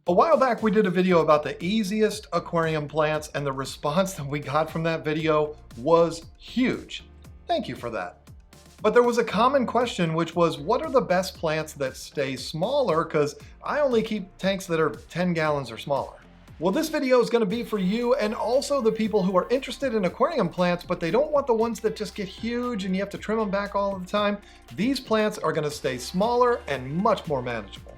A while back we did a video about the easiest aquarium plants, and the response that we got from that video was huge. Thank you for that. But there was a common question, which was, what are the best plants that stay smaller? Because I only keep tanks that are 10 gallons or smaller. Well, this video is going to be for you and also the people who are interested in aquarium plants, but they don't want the ones that just get huge and you have to trim them back all the time. These plants are going to stay smaller and much more manageable.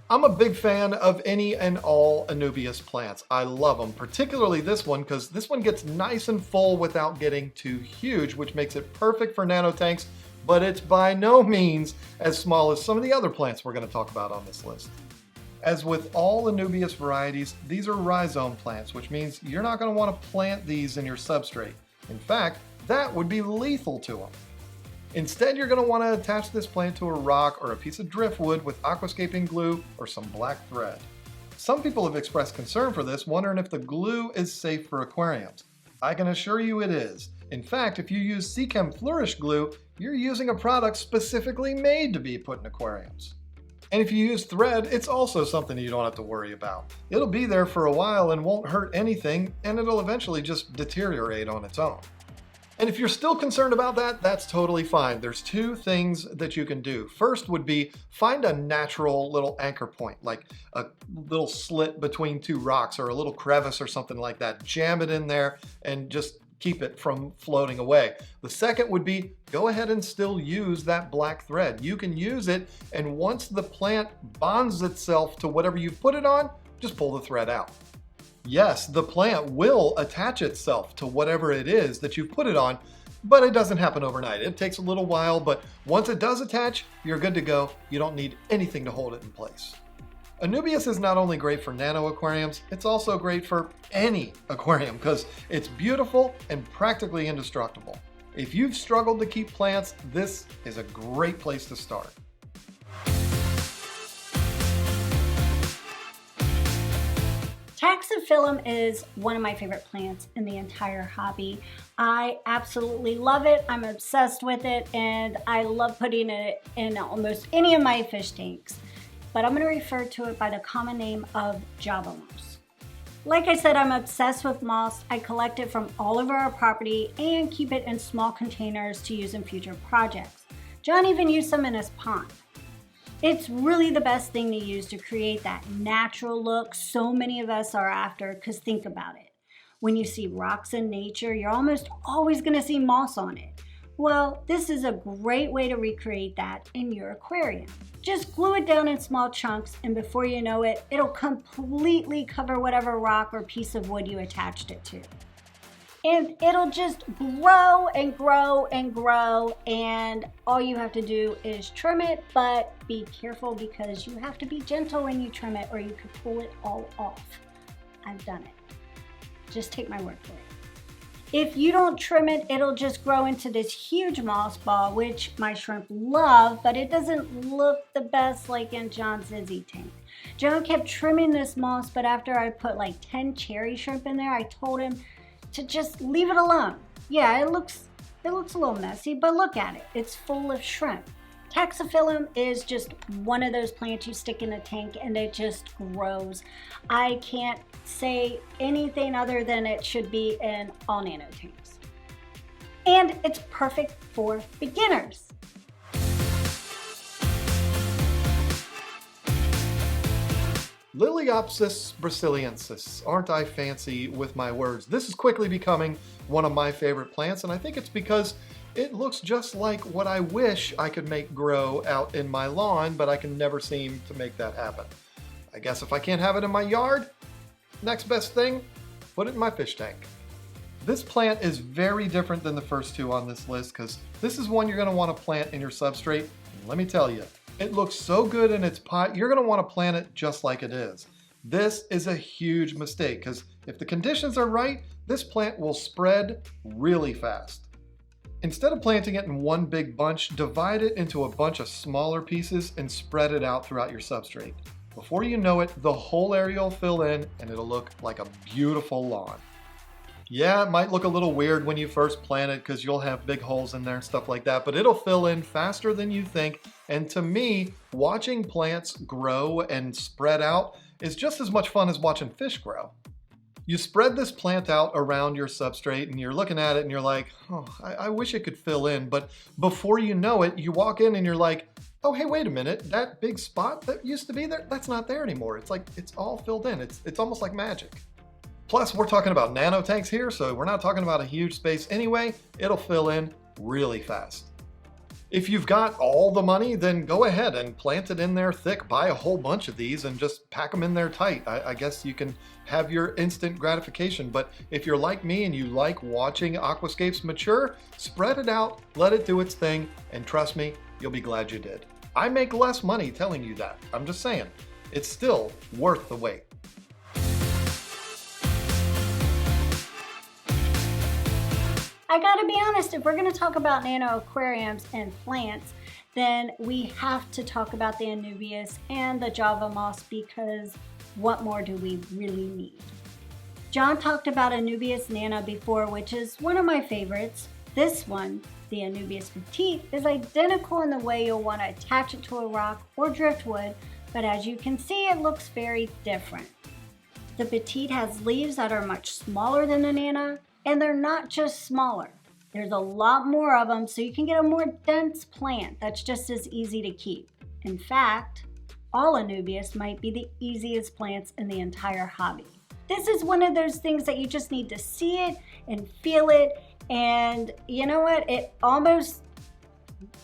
I'm a big fan of any and all Anubius plants. I love them, particularly this one, because this one gets nice and full without getting too huge, which makes it perfect for nano tanks, but it's by no means as small as some of the other plants we're going to talk about on this list. As with all Anubius varieties, these are rhizome plants, which means you're not going to want to plant these in your substrate. In fact, that would be lethal to them. Instead, you're going to want to attach this plant to a rock or a piece of driftwood with aquascaping glue or some black thread. Some people have expressed concern for this, wondering if the glue is safe for aquariums. I can assure you it is. In fact, if you use Seachem Flourish glue, you're using a product specifically made to be put in aquariums. And if you use thread, it's also something you don't have to worry about. It'll be there for a while and won't hurt anything, and it'll eventually just deteriorate on its own. And if you're still concerned about that, that's totally fine. There's two things that you can do. First would be find a natural little anchor point, like a little slit between two rocks or a little crevice or something like that. Jam it in there and just keep it from floating away. The second would be go ahead and still use that black thread. You can use it, and once the plant bonds itself to whatever you've put it on, just pull the thread out. Yes, the plant will attach itself to whatever it is that you've put it on, but it doesn't happen overnight. It takes a little while, but once it does attach, you're good to go. You don't need anything to hold it in place. Anubius is not only great for nano aquariums, it's also great for any aquarium because it's beautiful and practically indestructible. If you've struggled to keep plants, this is a great place to start. Taxiphyllum is one of my favorite plants in the entire hobby. I absolutely love it. I'm obsessed with it, and I love putting it in almost any of my fish tanks. But I'm going to refer to it by the common name of Java moss. Like I said, I'm obsessed with moss. I collect it from all over our property and keep it in small containers to use in future projects. John even used some in his pond. It's really the best thing to use to create that natural look so many of us are after, because think about it. When you see rocks in nature, you're almost always going to see moss on it. Well, this is a great way to recreate that in your aquarium. Just glue it down in small chunks, and before you know it, it'll completely cover whatever rock or piece of wood you attached it to. And it'll just grow and grow and grow, and all you have to do is trim it, but be careful because you have to be gentle when you trim it or you could pull it all off. I've done it. Just take my word for it. If you don't trim it, it'll just grow into this huge moss ball, which my shrimp love, but it doesn't look the best like in John's Izzy tank. John kept trimming this moss, but after I put like 10 cherry shrimp in there, I told him to just leave it alone. Yeah, it looks a little messy, but look at it. It's full of shrimp. Taxiphyllum is just one of those plants you stick in a tank and it just grows. I can't say anything other than it should be in all nano tanks. And it's perfect for beginners. Liliopsis brasilianus. Aren't I fancy with my words? This is quickly becoming one of my favorite plants, and I think it's because it looks just like what I wish I could make grow out in my lawn, but I can never seem to make that happen. I guess if I can't have it in my yard, next best thing, put it in my fish tank. This plant is very different than the first two on this list because this is one you're going to want to plant in your substrate. And let me tell you, it looks so good in its pot, you're going to want to plant it just like it is. This is a huge mistake because if the conditions are right, this plant will spread really fast. Instead of planting it in one big bunch, divide it into a bunch of smaller pieces and spread it out throughout your substrate. Before you know it, the whole area will fill in and it'll look like a beautiful lawn. Yeah, it might look a little weird when you first plant it because you'll have big holes in there and stuff like that, but it'll fill in faster than you think. And to me, watching plants grow and spread out is just as much fun as watching fish grow. You spread this plant out around your substrate and you're looking at it and you're like, oh, I wish it could fill in. But before you know it, you walk in and you're like, oh, hey, wait a minute, that big spot that used to be there, that's not there anymore. It's like, it's all filled in. It's almost like magic. Plus, we're talking about nano tanks here, so we're not talking about a huge space anyway. It'll fill in really fast. If you've got all the money, then go ahead and plant it in there thick. Buy a whole bunch of these and just pack them in there tight. I guess you can have your instant gratification, but if you're like me and you like watching aquascapes mature, spread it out, let it do its thing, and trust me, you'll be glad you did. I make less money telling you that. I'm just saying, it's still worth the wait. I gotta be honest, if we're gonna talk about nano aquariums and plants, then we have to talk about the Anubius and the Java moss, because what more do we really need? John talked about Anubius nano before, which is one of my favorites. This one, the Anubius petite, is identical in the way you'll want to attach it to a rock or driftwood, but as you can see, it looks very different. The petite has leaves that are much smaller than the nano, and they're not just smaller. There's a lot more of them, so you can get a more dense plant that's just as easy to keep. In fact, all Anubius might be the easiest plants in the entire hobby. This is one of those things that you just need to see it and feel it, and you know what? It almost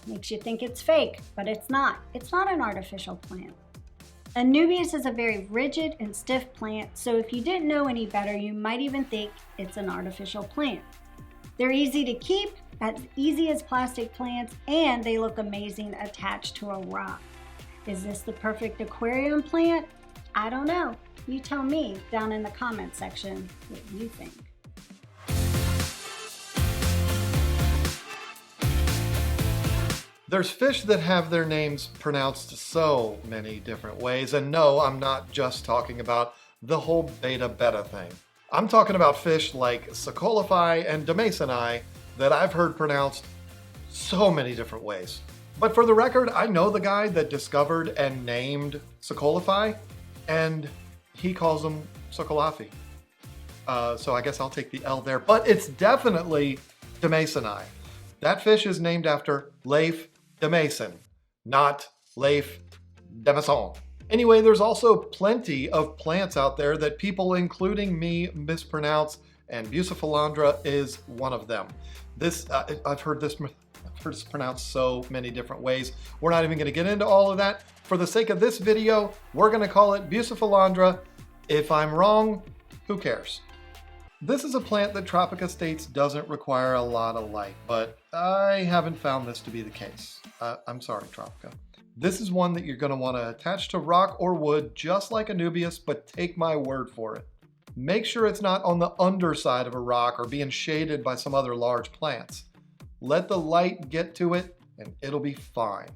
makes you think it's fake, but it's not. It's not an artificial plant. Anubius is a very rigid and stiff plant, so if you didn't know any better, you might even think it's an artificial plant. They're easy to keep, as easy as plastic plants, and they look amazing attached to a rock. Is this the perfect aquarium plant? I don't know. You tell me down in the comment section what you think. There's fish that have their names pronounced so many different ways, and no, I'm not just talking about the whole beta thing. I'm talking about fish like Sacoliphi and Demasoni that I've heard pronounced so many different ways. But for the record, I know the guy that discovered and named Sacoliphi, and he calls them Sacolafi. So I guess I'll take the L there, but it's definitely Demasoni. That fish is named after Leif de Mason, not Leif de Masson. Anyway, there's also plenty of plants out there that people, including me, mispronounce, and Bucephalandra is one of them. I've heard this pronounced so many different ways. We're not even going to get into all of that. For the sake of this video, we're going to call it Bucephalandra. If I'm wrong, who cares? This is a plant that Tropica states doesn't require a lot of light, but I haven't found this to be the case. I'm sorry, Tropica. This is one that you're going to want to attach to rock or wood, just like Anubius, but take my word for it. Make sure it's not on the underside of a rock or being shaded by some other large plants. Let the light get to it and it'll be fine.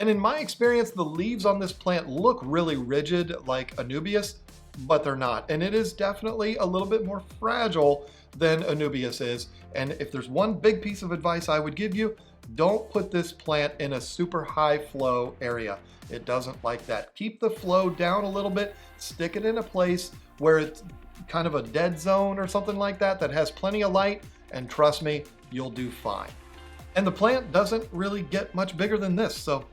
And in my experience, the leaves on this plant look really rigid like Anubius, but they're not. And it is definitely a little bit more fragile than Anubius is. And if there's one big piece of advice I would give you, don't put this plant in a super high flow area. It doesn't like that. Keep the flow down a little bit, stick it in a place where it's kind of a dead zone or something like that has plenty of light, and trust me, you'll do fine. And the plant doesn't really get much bigger than this, so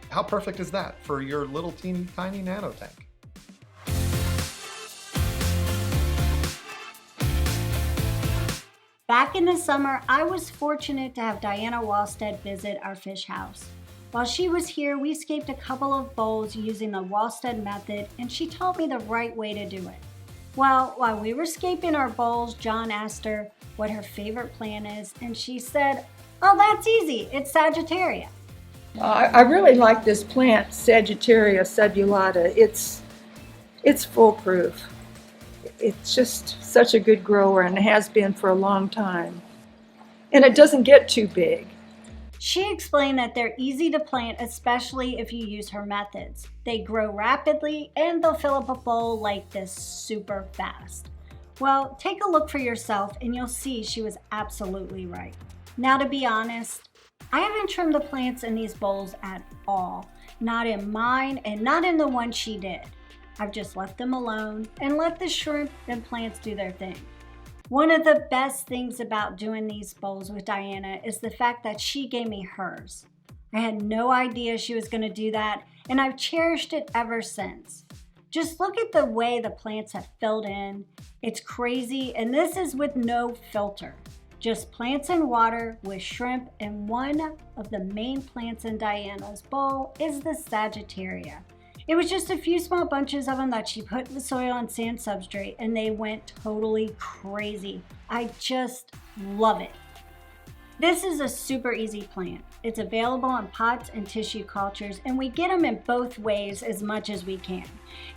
how perfect is that for your little teeny tiny nano tank? Back in the summer, I was fortunate to have Diana Walstead visit our fish house. While she was here, we scaped a couple of bowls using the Walstead method, and she taught me the right way to do it. Well, while we were scaping our bowls, John asked her what her favorite plant is, and she said, "Oh, that's easy, it's Sagittaria." I really like this plant, Sagittaria subulata. It's foolproof. It's just such a good grower and has been for a long time. And it doesn't get too big. She explained that they're easy to plant, especially if you use her methods. They grow rapidly and they'll fill up a bowl like this super fast. Well, take a look for yourself and you'll see she was absolutely right. Now, to be honest, I haven't trimmed the plants in these bowls at all. Not in mine and not in the one she did. I've just left them alone and let the shrimp and plants do their thing. One of the best things about doing these bowls with Diana is the fact that she gave me hers. I had no idea she was going to do that, and I've cherished it ever since. Just look at the way the plants have filled in. It's crazy, and this is with no filter. Just plants and water with shrimp, and one of the main plants in Diana's bowl is the Sagittaria. It was just a few small bunches of them that she put in the soil and sand substrate, and they went totally crazy. I just love it. This is a super easy plant. It's available in pots and tissue cultures, and we get them in both ways as much as we can.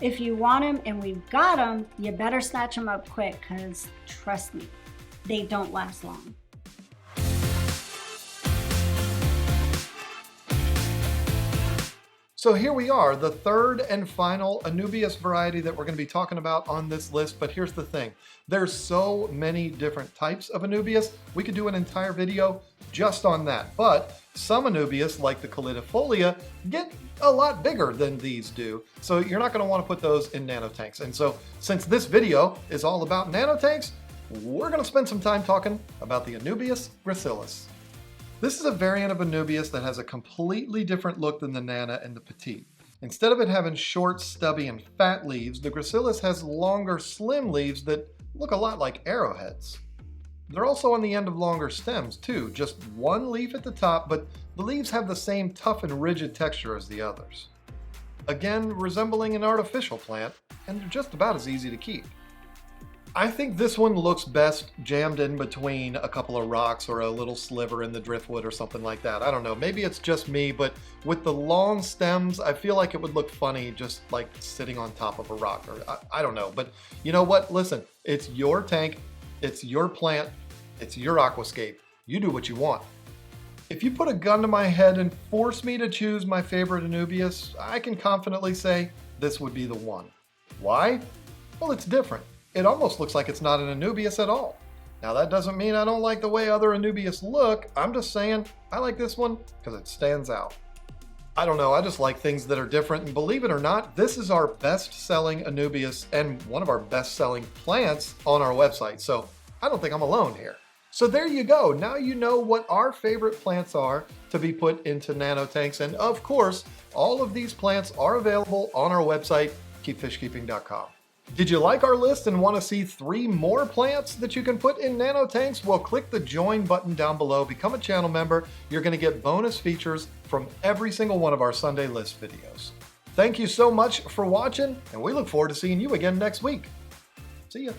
If you want them and we've got them, you better snatch them up quick, because trust me, they don't last long. So here we are, the third and final Anubius variety that we're going to be talking about on this list. But here's the thing. There's so many different types of Anubius. We could do an entire video just on that. But some Anubius, like the Calidifolia, get a lot bigger than these do. So you're not going to want to put those in nanotanks. And so since this video is all about nanotanks, we're going to spend some time talking about the Anubius gracillis. This is a variant of Anubius that has a completely different look than the Nana and the Peti. Instead of it having short, stubby, and fat leaves, the gracillis has longer, slim leaves that look a lot like arrowheads. They're also on the end of longer stems too, just one leaf at the top, but the leaves have the same tough and rigid texture as the others. Again, resembling an artificial plant, and they're just about as easy to keep. I think this one looks best jammed in between a couple of rocks or a little sliver in the driftwood or something like that. I don't know, maybe it's just me, but with the long stems, I feel like it would look funny just like sitting on top of a rock, or I don't know. But you know what? Listen, it's your tank, it's your plant, it's your aquascape. You do what you want. If you put a gun to my head and force me to choose my favorite Anubius, I can confidently say this would be the one. Why? Well, it's different. It almost looks like it's not an Anubius at all. Now that doesn't mean I don't like the way other Anubius look. I'm just saying I like this one because it stands out. I don't know, I just like things that are different, and believe it or not, this is our best-selling Anubius and one of our best-selling plants on our website, so I don't think I'm alone here. So there you go, now you know what our favorite plants are to be put into nanotanks, and of course, all of these plants are available on our website, keepfishkeeping.com. Did you like our list and want to see 3 more plants that you can put in nanotanks? Well, click the join button down below, become a channel member. You're going to get bonus features from every single one of our Sunday list videos. Thank you so much for watching, and we look forward to seeing you again next week. See ya.